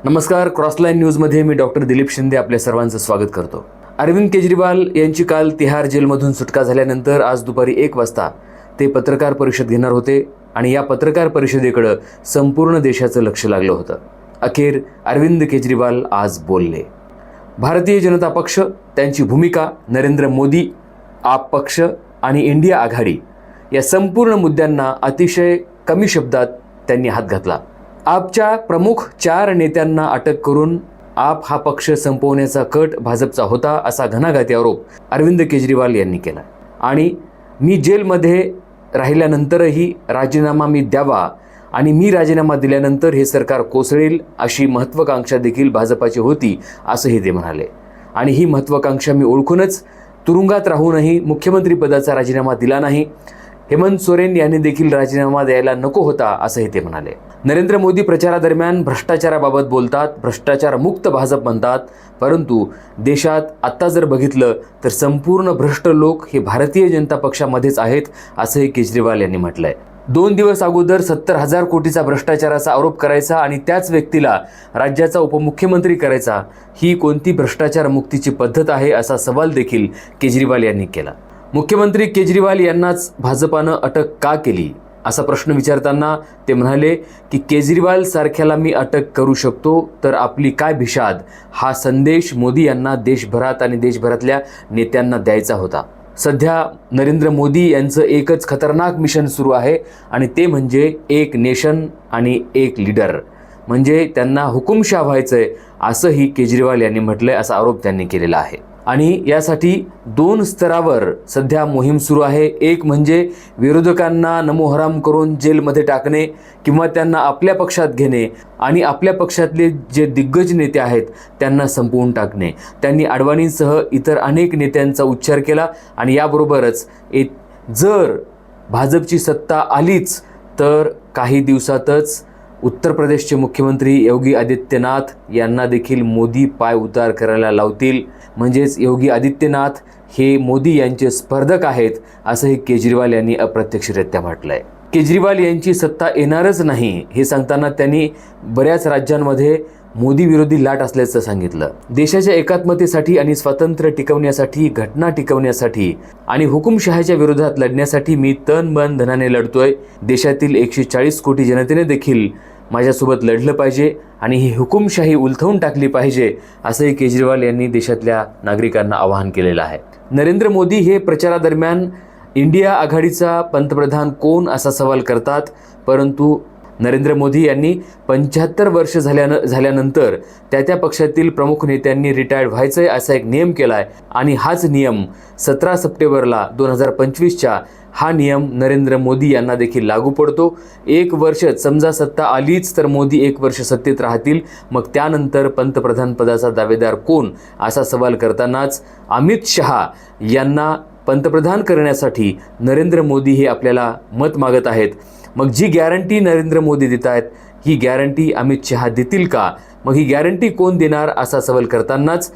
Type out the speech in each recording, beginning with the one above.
नमस्कार, क्रॉसलाईन न्यूजमध्ये मी डॉक्टर दिलीप शिंदे आपल्या सर्वांचं स्वागत करतो. अरविंद केजरीवाल यांची काल तिहार जेलमधून सुटका झाल्यानंतर आज दुपारी 1 वाजता ते पत्रकार परिषद घेणार होते आणि या पत्रकार परिषदेकडे संपूर्ण देशाचं लक्ष लागलं होतं. अखेर अरविंद केजरीवाल आज बोलले. भारतीय जनता पक्ष, त्यांची भूमिका, नरेंद्र मोदी, आप पक्ष आणि इंडिया आघाडी या संपूर्ण मुद्द्यांना अतिशय कमी शब्दात त्यांनी हात घातला. आपच्या प्रमुख 4 नेत्यांना अटक करून आप हा पक्ष संपवण्याचा कट भाजपचा होता असा घणाघाती आरोप अरविंद केजरीवाल यांनी केला. आणि मी जेलमध्ये राहिल्यानंतरही राजीनामा मी द्यावा आणि मी राजीनामा दिल्यानंतर हे सरकार कोसळेल अशी महत्त्वाकांक्षा देखील भाजपाची होती असंही ते म्हणाले. आणि ही महत्त्वाकांक्षा मी ओळखूनच तुरुंगात राहूनही मुख्यमंत्री पदाचा राजीनामा दिला नाही. हेमंत सोरेन यांनी देखील राजीनामा द्यायला नको होता असंही ते म्हणाले. नरेंद्र मोदी प्रचारादरम्यान भ्रष्टाचाराबाबत बोलतात, भ्रष्टाचार मुक्त भाजप म्हणतात, परंतु देशात आत्ता जर बघितलं तर संपूर्ण भ्रष्ट लोक हे भारतीय जनता पक्षामध्येच आहेत असंही केजरीवाल यांनी म्हटलंय. 2 दिवस अगोदर 70,000 कोटीचा भ्रष्टाचाराचा आरोप करायचा आणि त्याच व्यक्तीला राज्याचा उपमुख्यमंत्री करायचा, ही कोणती भ्रष्टाचार मुक्तीची पद्धत आहे असा सवाल देखील केजरीवाल यांनी केला. मुख्यमंत्री केजरीवाल यांनाच भाजपानं अटक का केली असा प्रश्न विचारताना ते म्हणाले की केजरीवाल सारख्याला मी अटक करू शकतो तर आपली काय भिषाद, हा संदेश मोदी यांना देशभरात आणि देशभरातल्या नेत्यांना द्यायचा होता. सध्या नरेंद्र मोदी यांचं एकच खतरनाक मिशन सुरू आहे आणि ते म्हणजे एक नेशन आणि एक लीडर, म्हणजे त्यांना हुकुमशाह व्हायचंय असंही केजरीवाल यांनी म्हटलंय असा आरोप त्यांनी केलेला आहे. आणि यासाठी 2 स्तरावर सध्या मोहीम सुरू आहे. एक म्हणजे विरोधकांना नमोहराम करून जेलमध्ये टाकणे किंवा त्यांना आपल्या पक्षात घेणे आणि आपल्या पक्षातले जे दिग्गज नेते आहेत त्यांना संपवून टाकणे. त्यांनी अडवाणींसह इतर अनेक नेत्यांचा उच्चार केला आणि याबरोबरच जर भाजपची सत्ता आलीच तर काही दिवसातच उत्तर प्रदेशचे मुख्यमंत्री योगी आदित्यनाथ यांना देखील मोदी पाय उतार करायला लावतील. म्हणजेच योगी आदित्यनाथ हे मोदी यांचे स्पर्धक आहेत असंही केजरीवाल यांनी अप्रत्यक्षरित्या म्हटलंय. केजरीवाल यांची सत्ता येणारच नाही हे सांगताना त्यांनी बऱ्याच राज्यांमध्ये मोदी विरोधी लाट असल्याचं सांगितलं. देशाच्या एकात्मतेसाठी आणि स्वातंत्र्य टिकवण्यासाठी, घटना टिकवण्यासाठी आणि हुकुमशहाच्या विरोधात लढण्यासाठी मी तन मन धनाने लढतोय. देशातील 140 कोटी जनतेने देखील माझ्यासोबत लढलं पाहिजे आणि ही हुकुमशाही उलथवून टाकली पाहिजे असंही केजरीवाल यांनी देशातल्या नागरिकांना आवाहन केलेलं आहे. नरेंद्र मोदी हे प्रचारादरम्यान इंडिया आघाडीचा पंतप्रधान कोण असा सवाल करतात, परंतु नरेंद्र मोदी यांनी 75 वर्ष झाल्यानंतर त्या पक्षातील प्रमुख नेत्यांनी रिटायर्ड व्हायचंय असा एक नियम केलाय आणि हाच नियम 17 सप्टेंबरला 2025च्या हा नियम नरेंद्र मोदी यांना देखील लागू पडतो. 1 वर्ष समजा सत्ता आलीच तर मोदी 1 वर्ष सत्तेत राहतील, मग त्यानंतर पंतप्रधान पदाचा दावेदार कोण असा सवाल करतानाच अमित शहा यांना पंतप्रधान करण्यासाठी नरेंद्र मोदी हे आपल्याला मत मागत आहेत. मग जी गॅरंटी नरेंद्र मोदी देत आहेत ही गॅरंटी अमित शहा देतील का? मग ही गॅरंटी कोण देणार असा सवाल करतानाच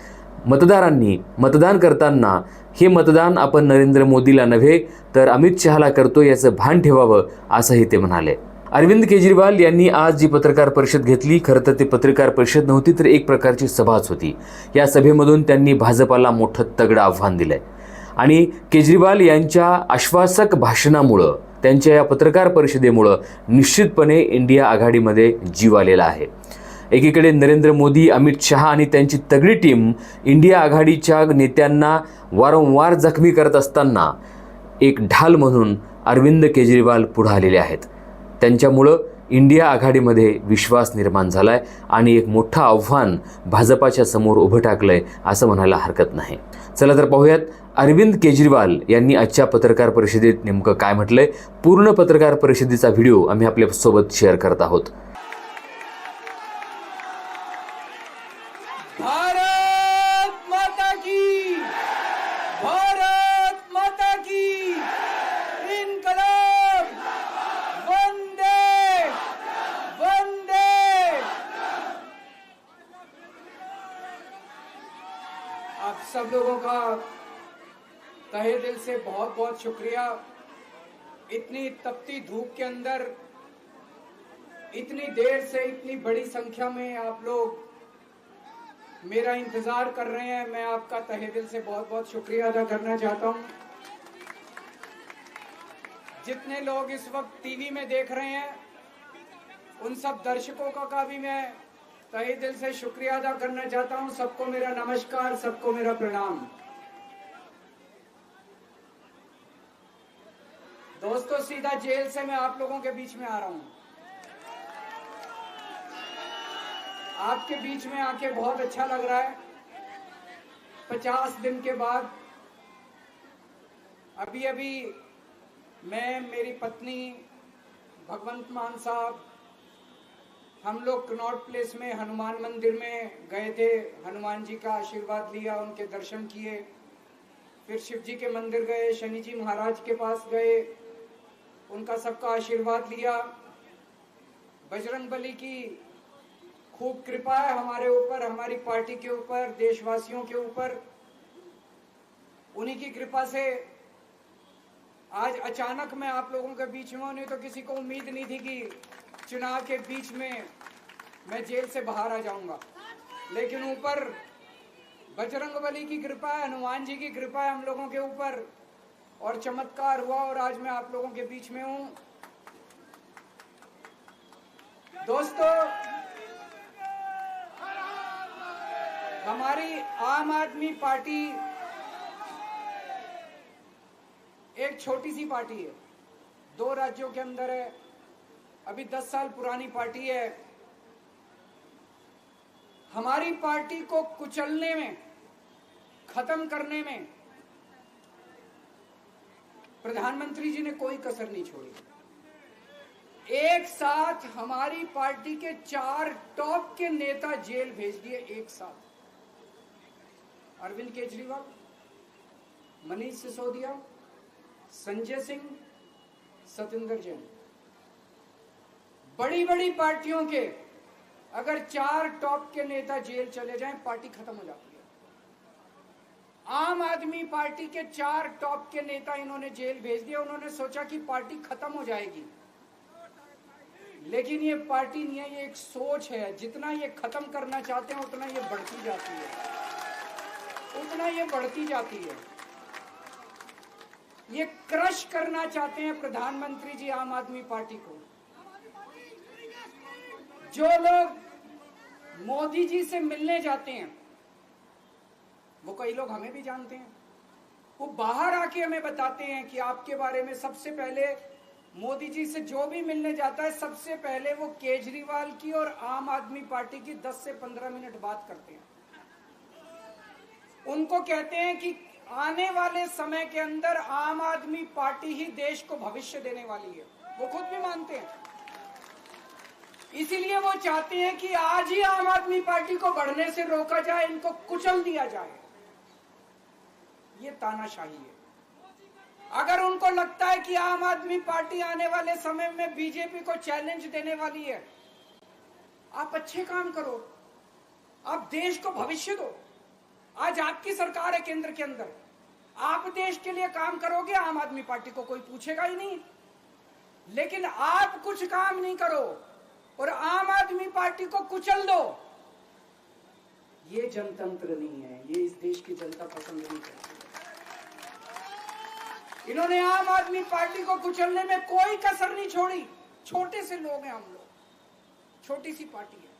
मतदारांनी मतदान करताना हे मतदान आपण नरेंद्र मोदीला नव्हे तर अमित शहाला करतो याचं भान ठेवावं असंही ते म्हणाले. अरविंद केजरीवाल यांनी आज जी पत्रकार परिषद घेतली, खरं तर ती पत्रकार परिषद नव्हती तर एक प्रकारची सभाच होती. या सभेमधून त्यांनी भाजपाला मोठं तगडं आव्हान दिलंय आणि केजरीवाल यांच्या आश्वासक भाषणामुळं, त्यांच्या या पत्रकार परिषदेमुळं निश्चितपणे इंडिया आघाडीमध्ये जीव आलेला आहे. एकीकडे नरेंद्र मोदी, अमित शहा आणि त्यांची तगडी टीम इंडिया आघाडीच्या नेत्यांना वारंवार जखमी करत असताना एक ढाल म्हणून अरविंद केजरीवाल पुढे आलेले आहेत. त्यांच्यामुळं इंडिया आघाडीमध्ये विश्वास निर्माण झालाय आणि एक मोठं आव्हान भाजपाच्या समोर उभं टाकलंय असं म्हणायला हरकत नाही. चला तर पाहूयात अरविंद केजरीवाल यांनी आजच्या पत्रकार परिषदेत नेमकं काय म्हटलंय. पूर्ण पत्रकार परिषदेचा व्हिडिओ आम्ही आपल्यासोबत शेअर करत आहोत. भारत माता की, भारत माता की, इनकलाब, वंदे वंदे. आप सब लोगों का तहे दिल से बहुत बहुत शुक्रिया. इतनी तपती धूप के अंदर इतनी देर से इतनी बड़ी संख्या में आप लोग मेरा इंतजार कर रहे हैं, मैं आपका तहे दिल से बहुत बहुत शुक्रिया अदा करना चाहता हूं। जितने लोग इस वक्त टीवी में देख रहे हैं, उन सब दर्शकों का भी मैं तहे दिल से शुक्रिया अदा करना चाहता हूं। सबको मेरा नमस्कार, सबको मेरा प्रणाम। दोस्तों, सीधा जेल से मैं आप लोगों के बीच में आ रहा हूं। आपके बीच में आके बहुत अच्छा लग रहा है। 50 दिन के बाद अभी अभी मैं, मेरी पत्नी भगवंत मान साहब, हम लोग कनॉट प्लेस में हनुमान मंदिर में गए थे। हनुमान जी का आशीर्वाद लिया, उनके दर्शन किए। फिर शिव जी के मंदिर गए, शनि जी महाराज के पास गए, उनका सबका आशीर्वाद लिया। बजरंगबली की खूब कृपा है हमारे ऊपर, हमारी पार्टी के ऊपर, देशवासियों के ऊपर। उन्हीं की कृपा से आज अचानक मैं आप लोगों के बीच में हूं। नहीं तो किसी को उम्मीद नहीं थी कि चुनाव के बीच में मैं जेल से बाहर आ जाऊंगा, लेकिन ऊपर बजरंगबली की कृपा है, हनुमान जी की कृपा है हम लोगों के ऊपर, और चमत्कार हुआ और आज मैं आप लोगों के बीच में हूं। दोस्तों, हमारी आम आदमी पार्टी एक छोटी सी पार्टी है, 2 राज्यों के अंदर है, अभी 10 साल पुरानी पार्टी है। हमारी पार्टी को कुचलने में, खत्म करने में प्रधानमंत्री जी ने कोई कसर नहीं छोड़ी। एक साथ हमारी पार्टी के 4 टॉप के नेता जेल भेज दिए एक साथ। अरविंद केजरीवाल, मनीष सिसोदिया, संजय सिंह, सत्येंद्र जैन। बड़ी बड़ी पार्टियों के अगर 4 टॉप के नेता जेल चले जाएं, पार्टी खत्म हो जाती है। आम आदमी पार्टी के 4 टॉप के नेता इन्होंने जेल भेज दिया। उन्होंने सोचा कि पार्टी खत्म हो जाएगी, लेकिन ये पार्टी नहीं है, ये एक सोच है। जितना ये खत्म करना चाहते हैं उतना ये बढ़ती जाती है, उतना ये बढ़ती जाती है। ये क्रश करना चाहते हैं प्रधानमंत्री जी आम आदमी पार्टी को। जो लोग मोदी जी से मिलने जाते हैं, वो कई लोग हमें भी जानते हैं, वो बाहर आके हमें बताते हैं कि आपके बारे में सबसे पहले मोदी जी से जो भी मिलने जाता है, सबसे पहले वो केजरीवाल की और आम आदमी पार्टी की 10 से 15 मिनट बात करते हैं। उनको कहते हैं कि आने वाले समय के अंदर आम आदमी पार्टी ही देश को भविष्य देने वाली है। वो खुद भी मानते हैं। इसीलिए वो चाहते हैं कि आज ही आम आदमी पार्टी को बढ़ने से रोका जाए, इनको कुचल दिया जाए। ये तानाशाही है। अगर उनको लगता है कि आम आदमी पार्टी आने वाले समय में बीजेपी को चैलेंज देने वाली है, आप अच्छे काम करो, आप देश को भविष्य दो। आज आपकी सरकार है केंद्र के अंदर, आप देश के लिए काम करोगे, आम आदमी पार्टी को कोई पूछेगा ही नहीं। लेकिन आप कुछ काम नहीं करो और आम आदमी पार्टी को कुचल दो, ये जनतंत्र नहीं है, ये इस देश की जनता पसंद नहीं करती। इन्होंने आम आदमी पार्टी को कुचलने में कोई कसर नहीं छोड़ी। छोटे से लोग हैं हम लोग, छोटी सी पार्टी है।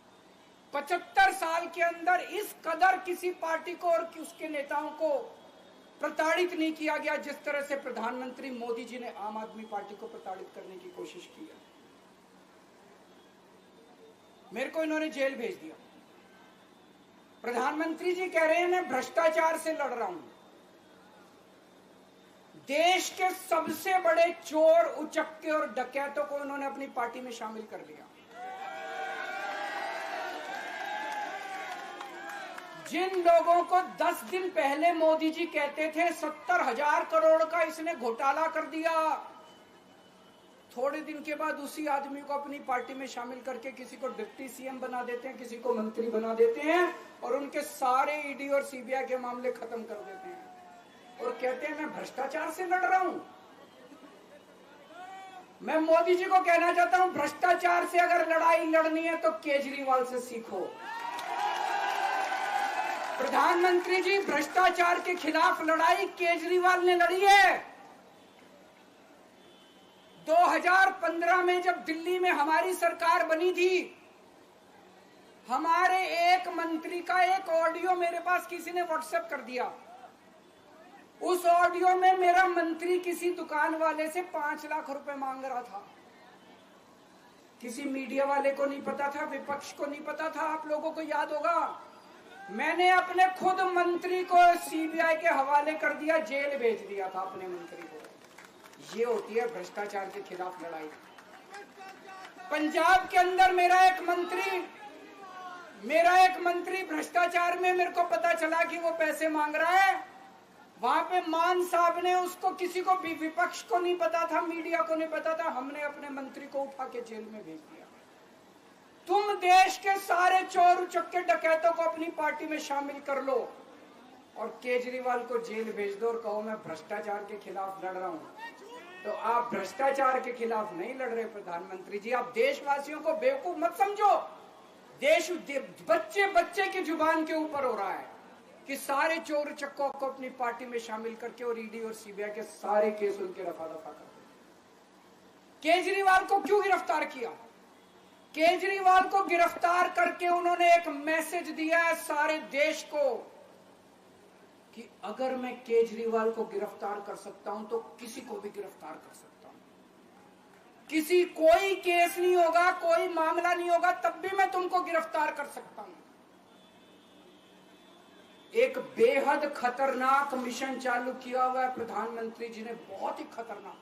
75 साल के अंदर इस कदर किसी पार्टी को और उसके नेताओं को प्रताड़ित नहीं किया गया जिस तरह से प्रधानमंत्री मोदी जी ने आम आदमी पार्टी को प्रताड़ित करने की कोशिश की है। मेरे को इन्होंने जेल भेज दिया। प्रधानमंत्री जी कह रहे हैं मैं भ्रष्टाचार से लड़ रहा हूं। देश के सबसे बड़े चोर, उचक्के और डकैतों को उन्होंने अपनी पार्टी में शामिल कर लिया। जिन लोगों को 10 दिन पहले मोदी जी कहते थे 70,000 करोड़ का इसने घोटाला कर दिया, थोड़े दिन के बाद उसी आदमी को अपनी पार्टी में शामिल करके किसी को डिप्टी सीएम बना देते हैं, किसी को मंत्री बना देते हैं और उनके सारे ईडी और सीबीआई के मामले खत्म कर देते हैं और कहते हैं मैं भ्रष्टाचार से लड़ रहा हूं। मैं मोदी जी को कहना चाहता हूं, भ्रष्टाचार से अगर लड़ाई लड़नी है तो केजरीवाल से सीखो। प्रधानमंत्री जी, भ्रष्टाचार के खिलाफ लड़ाई केजरीवाल ने लड़ी है। 2015 में जब दिल्ली में हमारी सरकार बनी थी, हमारे एक मंत्री का एक ऑडियो मेरे पास किसी ने व्हाट्सएप कर दिया। उस ऑडियो में मेरा मंत्री किसी दुकान वाले से 5 लाख रुपए मांग रहा था। किसी मीडिया वाले को नहीं पता था, विपक्ष को नहीं पता था। आप लोगों को याद होगा, मैंने अपने खुद मंत्री को सीबीआई के हवाले कर दिया, जेल भेज दिया था अपने मंत्री को। ये होती है भ्रष्टाचार के खिलाफ लड़ाई। पंजाब के अंदर मेरा एक मंत्री भ्रष्टाचार में, मेरे को पता चला कि वो पैसे मांग रहा है। वहां पे मान साहब ने उसको, किसी को भी, विपक्ष को नहीं पता था, मीडिया को नहीं पता था, हमने अपने मंत्री को उठा के जेल में भेज दिया। तुम देश के सारे चोर उचक्के डकैतों को अपनी पार्टी में शामिल कर लो और केजरीवाल को जेल भेज दो और कहो मैं भ्रष्टाचार के खिलाफ लड़ रहा हूं। तो आप भ्रष्टाचार के खिलाफ नहीं लड़ रहे प्रधानमंत्री जी। आप देशवासियों को बेवकूफ मत समझो। देश बच्चे बच्चे की जुबान के ऊपर हो रहा है कि सारे चोर चक्कों को अपनी पार्टी में शामिल करके और ईडी और सीबीआई के सारे केस उनके रफा दफा कर दो। केजरीवाल को क्यों गिरफ्तार किया? केजरीवाल को गिरफ्तार करके उन्होंने एक मैसेज दिया है सारे देश को कि अगर मैं केजरीवाल को गिरफ्तार कर सकता हूं तो किसी को भी गिरफ्तार कर सकता हूं। कोई केस नहीं होगा, कोई मामला नहीं होगा, तब भी मैं तुमको गिरफ्तार कर सकता हूं। एक बेहद खतरनाक मिशन चालू किया हुआ है प्रधानमंत्री जी ने, बहुत ही खतरनाक।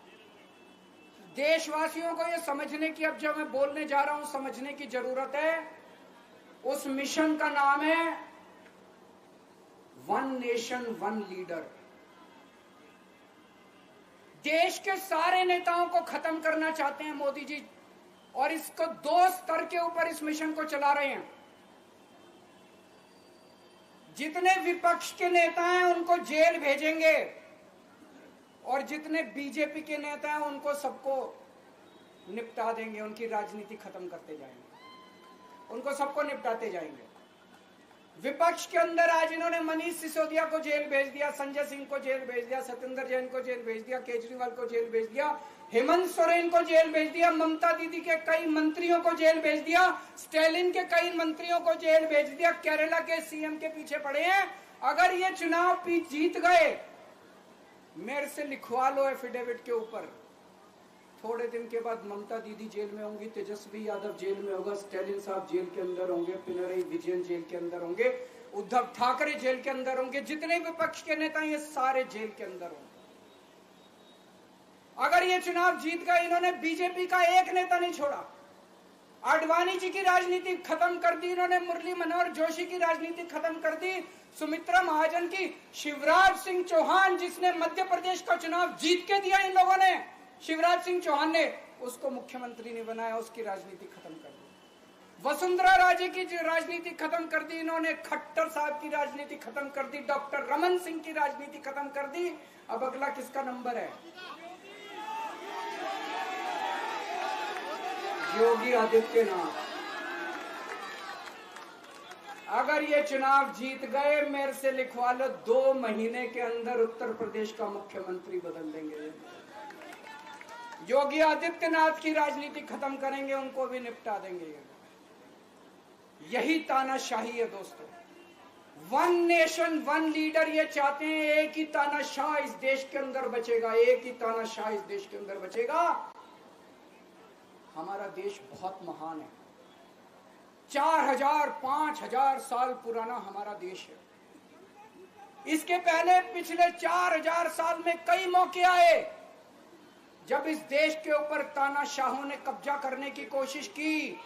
देशवासियों को यह समझने की, अब जब मैं बोलने जा रहा हूं, समझने की जरूरत है। उस मिशन का नाम है वन नेशन वन लीडर। देश के सारे नेताओं को खत्म करना चाहते हैं मोदी जी, और इसको 2 स्तर के ऊपर इस मिशन को चला रहे हैं। जितने विपक्ष के नेता हैं उनको जेल भेजेंगे और जितने बीजेपी के नेता हैं उनको सबको निपटा देंगे, उनकी राजनीति खत्म करते जाएंगे, उनको सबको निपटाते जाएंगे। विपक्ष के अंदर आज इन्होंने मनीष सिसोदिया को जेल भेज दिया, संजय सिंह को जेल भेज दिया, सत्येंद्र जैन को जेल भेज दिया, केजरीवाल को जेल भेज दिया, हेमंत सोरेन को जेल भेज दिया, ममता दीदी के कई मंत्रियों को जेल भेज दिया, स्टैलिन के कई मंत्रियों को जेल भेज दिया, केरला के सीएम के पीछे पड़े हैं। अगर ये चुनाव जीत गए, मेरे से लिखवा लो एफिडेविट के ऊपर, थोड़े दिन के बाद ममता दीदी जेल में होंगी, तेजस्वी यादव जेल में होगा, स्टैलिन साहब जेल के अंदर होंगे, पिनरई विजयन जेल के अंदर होंगे, उद्धव ठाकरे जेल के अंदर होंगे, जितने विपक्ष के नेता ये सारे जेल के अंदर होंगे। अगर ये चुनाव जीत गए, इन्होंने बीजेपी का एक नेता नहीं छोड़ा। आडवाणी जी की राजनीति खत्म कर दी इन्होंने, मुरली मनोहर जोशी की राजनीति खत्म कर दी, सुमित्रा महाजन की, शिवराज सिंह चौहान जिसने मध्य प्रदेश का चुनाव जीत के दिया इन लोगों ने, शिवराज सिंह चौहान ने उसको मुख्यमंत्री नहीं बनाया, उसकी राजनीति खत्म कर दी। वसुंधरा राजे की राजनीति खत्म कर दी इन्होंने, खट्टर साहब की राजनीति खत्म कर दी, डॉक्टर रमन सिंह की राजनीति खत्म कर दी। अब अगला किसका नंबर है? योगी आदित्यनाथ। अगर ये चुनाव जीत गए, मेरे से लिखवा लो, 2 महीने के अंदर उत्तर प्रदेश का मुख्यमंत्री बदल देंगे। योगी आदित्यनाथ की राजनीति खत्म करेंगे, उनको भी निपटा देंगे। यही तानाशाही है दोस्तों। वन नेशन वन लीडर ये चाहते हैं, एक ही तानाशाह इस देश के अंदर बचेगा, एक ही तानाशाह इस देश के अंदर बचेगा। हमारा देश बहुत महान है, 4000 5000 साल पुराना हमारा देश है। इसके पहले पिछले 4000 साल में कई मौके आए जब इस देश के ऊपर तानाशाहों ने कब्जा करने की कोशिश की,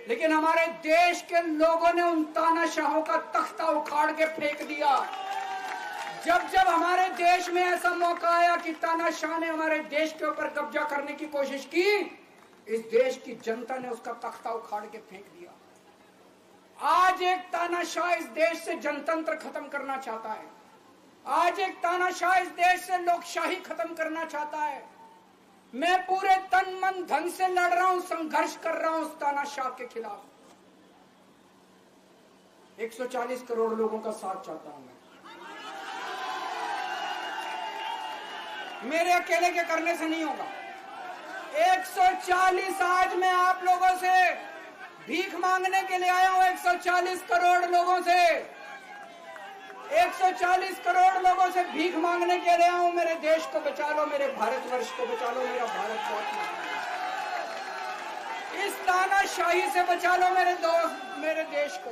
लेकिन हमारे देश के लोगों ने उन तानाशाहों का तख्ता उखाड़ के फेंक दिया। जब जब हमारे देश में ऐसा मौका आया कि तानाशाह ने हमारे देश के ऊपर कब्जा करने की कोशिश की, इस देश की जनता ने उसका तख्ता उखाड़ के फेंक दिया। आज एक तानाशाह इस देश से जनतंत्र खत्म करना चाहता है, आज एक तानाशाह इस देश से लोकशाही खत्म करना चाहता है। मैं पूरे तन मन धन से लड़ रहा हूं, संघर्ष कर रहा हूं उस तानाशाह के खिलाफ। 140 करोड़ लोगों का साथ चाहता हूं मैं। मेरे अकेले के करने से नहीं होगा। 140 आज मैं आप लोगों से भीख मांगने के लिए आया हूं, 140 करोड़ लोगों से, 140 करोड़ लोगों से भीख मांगने के लिए आया हूं। मेरे देश को बचा लो, मेरे भारतवर्ष को बचा लो, मेरा भारत बहुत महान है। इस तानाशाही से बचा लो मेरे दोस्त, मेरे देश को।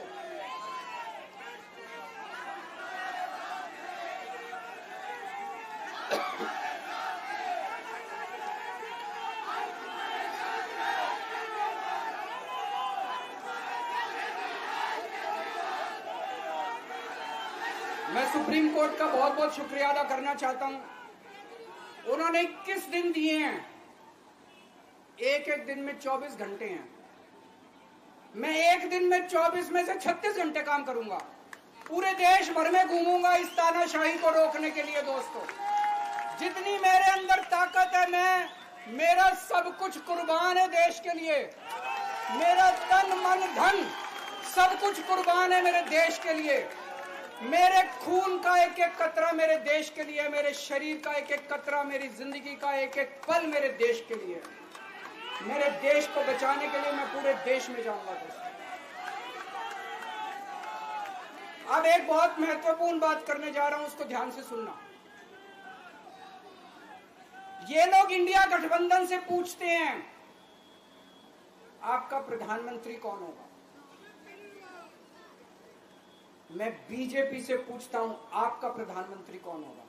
मैं सुप्रीम कोर्ट का बहुत बहुत शुक्रिया अदा करना चाहता हूं। उन्होंने 21 दिन दिए हैं, एक एक दिन में 24 घंटे हैं। मैं एक दिन में 24 में से 36 घंटे काम करूंगा। पूरे देश भर में घूमूंगा इस तानाशाही को रोकने के लिए। दोस्तों, जितनी मेरे अंदर ताकत है, मेरा सब कुछ कुर्बान है देश के लिए। मेरा तन मन धन सब कुछ कुर्बान है मेरे देश के लिए। मेरे खून का एक एक कतरा मेरे देश के लिए, मेरे शरीर का एक एक कतरा, मेरी जिंदगी का एक एक पल मेरे देश के लिए। मेरे देश को बचाने के लिए मैं पूरे देश में जाऊंगा दोस्तों। अब एक बहुत महत्वपूर्ण बात करने जा रहा हूं, उसको ध्यान से सुनना। ये लोग इंडिया गठबंधन से पूछते हैं आपका प्रधानमंत्री कौन होगा। मैं बीजेपी से पूछता हूं आपका प्रधानमंत्री कौन होगा।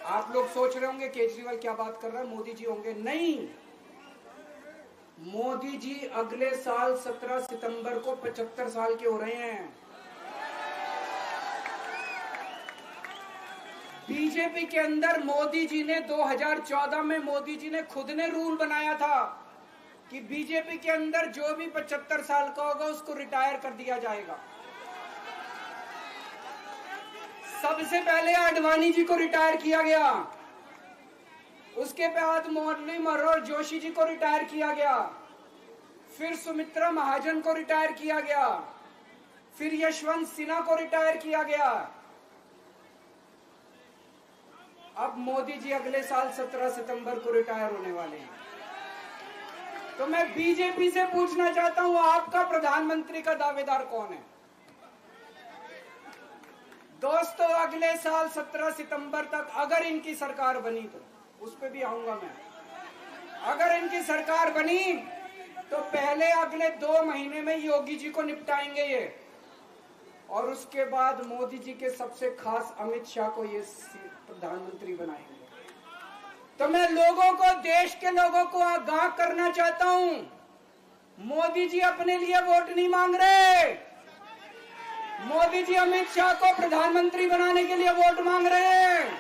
आप लोग सोच रहे होंगे केजरीवाल क्या बात कर रहा है, मोदी जी होंगे। नहीं, मोदी जी अगले साल 17 सितंबर को 75 साल के हो रहे हैं। बीजेपी के अंदर मोदी जी ने 2014 में मोदी जी ने खुद ने रूल बनाया था कि बीजेपी के अंदर जो भी 75 साल का होगा उसको रिटायर कर दिया जाएगा। सबसे पहले आडवाणी जी को रिटायर किया गया, उसके बाद मुरली मनोहर जोशी जी को रिटायर किया गया, फिर सुमित्रा महाजन को रिटायर किया गया, फिर यशवंत सिन्हा को रिटायर किया गया। अब मोदी जी अगले साल 17 सितंबर को रिटायर होने वाले हैं। तो मैं बीजेपी से पूछना चाहता हूं आपका प्रधानमंत्री का दावेदार कौन है। दोस्तों, अगले साल 17 सितंबर तक अगर इनकी सरकार बनी, तो उस पर भी आऊंगा मैं। अगर इनकी सरकार बनी तो पहले अगले 2 महीने में योगी जी को निपटाएंगे ये, और उसके बाद मोदी जी के सबसे खास अमित शाह को ये प्रधानमंत्री बनाएंगे। तो मैं लोगों को, देश के लोगों को आगाह करना चाहता हूं, मोदी जी अपने लिए वोट नहीं मांग रहे। मोदी जी अमित शाह को प्रधानमंत्री बनाने के लिए वोट मांग रहे हैं।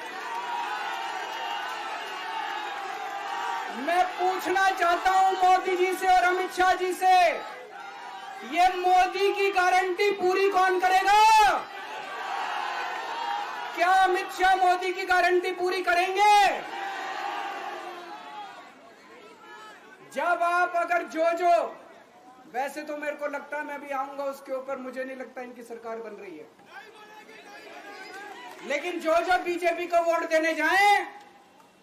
मैं पूछना चाहता हूं मोदी जी से और अमित शाह जी से, ये मोदी की गारंटी पूरी कौन करेगा? क्या अमित शाह मोदी की गारंटी पूरी करेंगे? जब आप अगर जो वैसे तो मेरे को लगता है मैं भी आऊंगा उसके ऊपर, मुझे नहीं लगता इनकी सरकार बन रही है, लेकिन जो बीजेपी को वोट देने जाएं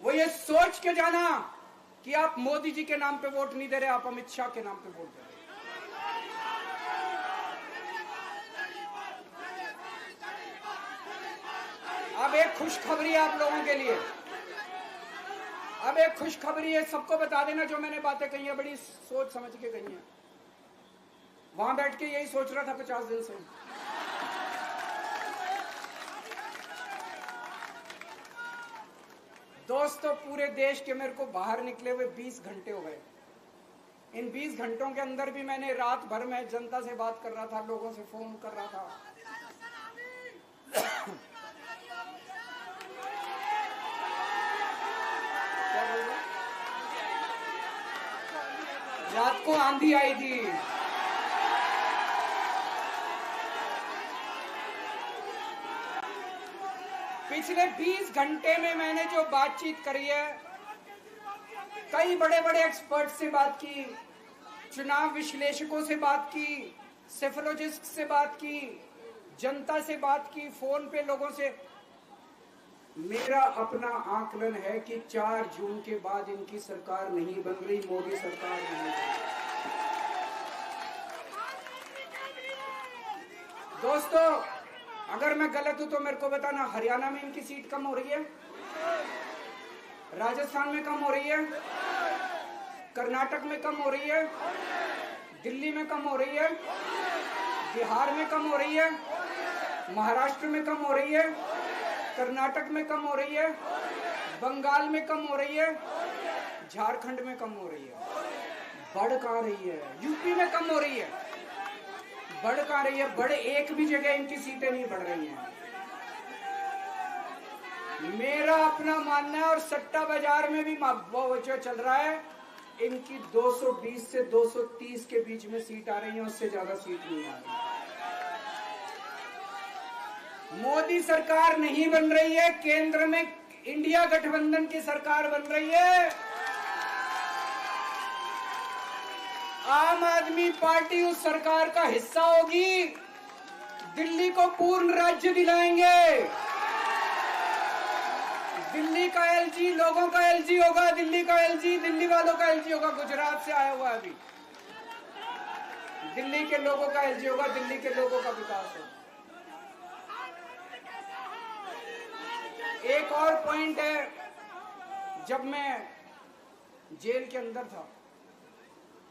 वो ये सोच के जाना कि आप मोदी जी के नाम पे वोट नहीं दे रहे, आप अमित शाह के नाम पे वोट दे रहे। अब एक खुशखबरी आप लोगों के लिए, अब एक खुशखबरी है, सबको बता देना जो मैंने बातें कही है बड़ी सोच समझ के कही है। वहां बैठ के यही सोच रहा था 50 दिन से। दोस्तों, पूरे देश के मेरे को बाहर निकले हुए 20 घंटे हो गए। इन 20 घंटों के अंदर भी मैंने रात भर में जनता से बात कर रहा था, लोगों से फोन कर रहा था। रात को आंधी आई थी, पिछले 20 घंटे में मैंने जो बातचीत करी है, कई बड़े बड़े एक्सपर्ट से बात की, चुनाव विश्लेषकों से बात की, सेफोलॉजिस्ट से बात की, जनता से बात की, फोन पे लोगों से। मेरा अपना आकलन है कि 4 जून के बाद इनकी सरकार नहीं बन रही, मोदी सरकार नहीं बन रही। दोस्तों, अगर मैं गलत हूं तो मेरे को बताना। हरियाणा में इनकी सीट कम हो रही है, राजस्थान में कम हो रही है, कर्नाटक में कम हो रही है, दिल्ली में कम हो रही है, बिहार में कम हो रही है, महाराष्ट्र में कम हो रही है, कर्नाटक में कम हो रही है, बंगाल में कम हो रही है, झारखंड में कम हो रही है। बढ़ कहां रही है? यूपी में कम हो रही है, बढ़ कहां रही है? बड़े एक भी जगह इनकी सीटें नहीं बढ़ रही हैं। मेरा अपना मानना है, और सट्टा बाजार में भी जो चल रहा है, इनकी 220 से 230 के बीच में सीट आ रही है, उससे ज्यादा सीट नहीं आ रही। मोदी सरकार नहीं बन रही है, केंद्र में इंडिया गठबंधन की सरकार बन रही है। आम आदमी पार्टी उस सरकार का हिस्सा होगी। दिल्ली को पूर्ण राज्य दिलाएंगे। दिल्ली का एलजी लोगों का एलजी होगा, दिल्ली का एलजी दिल्ली वालों का एलजी होगा। गुजरात से आया हुआ है अभी। दिल्ली के लोगों का एलजी होगा, दिल्ली के लोगों का विकास होगा। एक और पॉइंट है, जब मैं जेल के अंदर था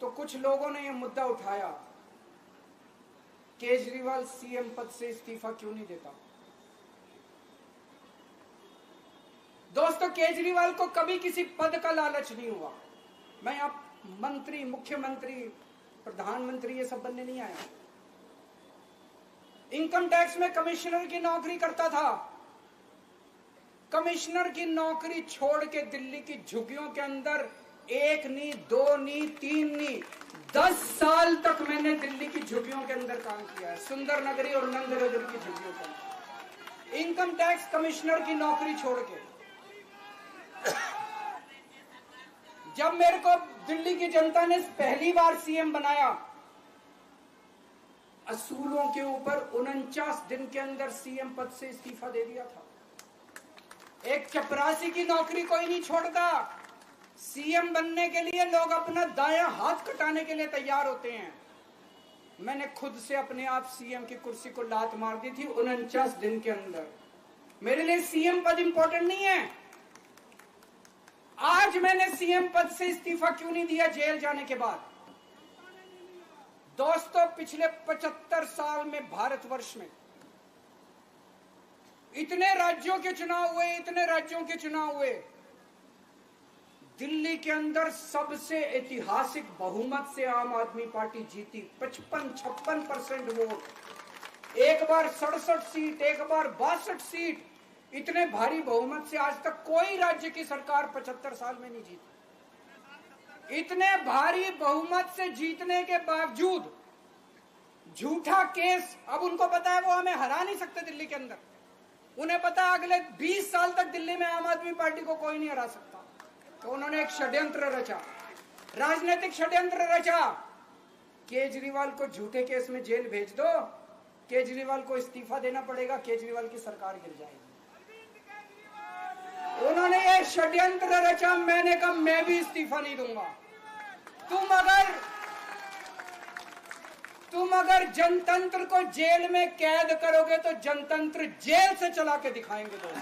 तो कुछ लोगों ने यह मुद्दा उठाया, केजरीवाल सीएम पद से इस्तीफा क्यों नहीं देता। दोस्तों, केजरीवाल को कभी किसी पद का लालच नहीं हुआ। मैं आप मंत्री, मुख्यमंत्री, प्रधानमंत्री ये सब बनने नहीं आया। इनकम टैक्स में कमिश्नर की नौकरी करता था। कमिश्नर की नौकरी छोड़ के दिल्ली की झुग्गियों के अंदर 1 नहीं, 2 नहीं, 3 नहीं, 10 साल तक मैंने दिल्ली की झुग्गियों के अंदर काम किया है, सुंदर नगरी और नंद नगरी की झुग्गियों के अंदर। इनकम टैक्स कमिश्नर की नौकरी छोड़ के जब मेरे को दिल्ली की जनता ने पहली बार सीएम बनाया, असूलों के ऊपर 49 दिन के अंदर सीएम पद से इस्तीफा दे दिया था। एक चपरासी की नौकरी कोई नहीं छोड़ता। सीएम बनने के लिए लोग अपना दायां हाथ कटाने के लिए तैयार होते हैं। मैंने खुद से अपने आप सीएम की कुर्सी को लात मार दी थी 49 दिन के अंदर। मेरे लिए सीएम पद इंपॉर्टेंट नहीं है। आज मैंने सीएम पद से इस्तीफा क्यों नहीं दिया जेल जाने के बाद? दोस्तों, पिछले 75 साल में भारतवर्ष में इतने राज्यों के चुनाव हुए, इतने राज्यों के चुनाव हुए, दिल्ली के अंदर सबसे ऐतिहासिक बहुमत से आम आदमी पार्टी जीती। 55-56% वोट, एक बार 67 सीट, एक बार 62 सीट। इतने भारी बहुमत से आज तक कोई राज्य की सरकार 75 साल में नहीं जीती। इतने भारी बहुमत से जीतने के बावजूद झूठा केस, अब उनको पता है वो हमें हरा नहीं सकते दिल्ली के अंदर। उन्हें पता है अगले 20 साल तक दिल्ली में आम आदमी पार्टी को कोई नहीं हरा सकता। तो उन्होंने एक षड्यंत्र रचा, राजनीतिक षड्यंत्र रचा। केजरीवाल को झूठे केस में जेल भेज दो, केजरीवाल को इस्तीफा देना पड़ेगा, केजरीवाल की सरकार गिर जाएगी। उन्होंने ये षड्यंत्र रचा। मैंने कहा मैं भी इस्तीफा नहीं दूंगा। तुम अगर जनतंत्र को जेल में कैद करोगे तो जनतंत्र जेल से चला के दिखाएंगे। दोस्तों,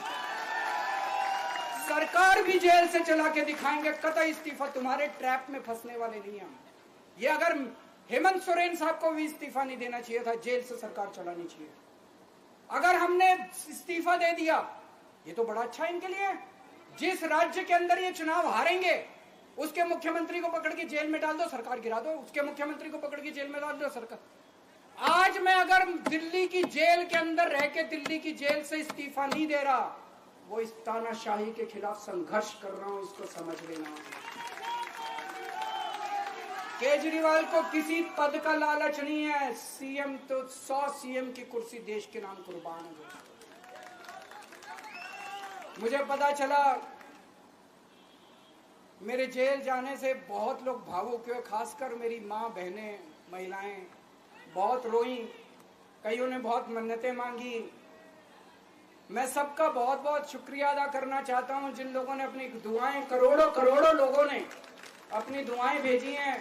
सरकार भी जेल से चला के दिखाएंगे। कतई इस्तीफा, तुम्हारे ट्रैप में फंसने वाले नहीं हम। ये अगर हेमंत सोरेन साहब को भी इस्तीफा नहीं देना चाहिए था, जेल से सरकार चलानी चाहिए। अगर हमने इस्तीफा दे दिया, ये तो बड़ा अच्छा इनके लिए। जिस राज्य के अंदर ये चुनाव हारेंगे उसके मुख्यमंत्री को पकड़ के जेल में डाल दो, सरकार गिरा दो। उसके मुख्यमंत्री को पकड़ के जेल में डाल दो, सरकार। आज मैं अगर दिल्ली की जेल के अंदर रह के दिल्ली की जेल से इस्तीफा नहीं दे रहा, वो इस तानाशाही के खिलाफ संघर्ष कर रहा हूं, इसको समझ लेना। केजरीवाल को किसी पद का लालच नहीं है। सीएम तो 100 सीएम की कुर्सी देश के नाम कुर्बान है। मुझे पता चला मेरे जेल जाने से बहुत लोग भावुक हुए, खासकर मेरी माँ, बहनें, महिलाएं बहुत रोई, कईयों ने बहुत मन्नतें मांगी। मैं सबका बहुत बहुत शुक्रिया अदा करना चाहता हूं जिन लोगों ने अपनी दुआएं, करोड़ों लोगों ने अपनी दुआएं भेजी हैं।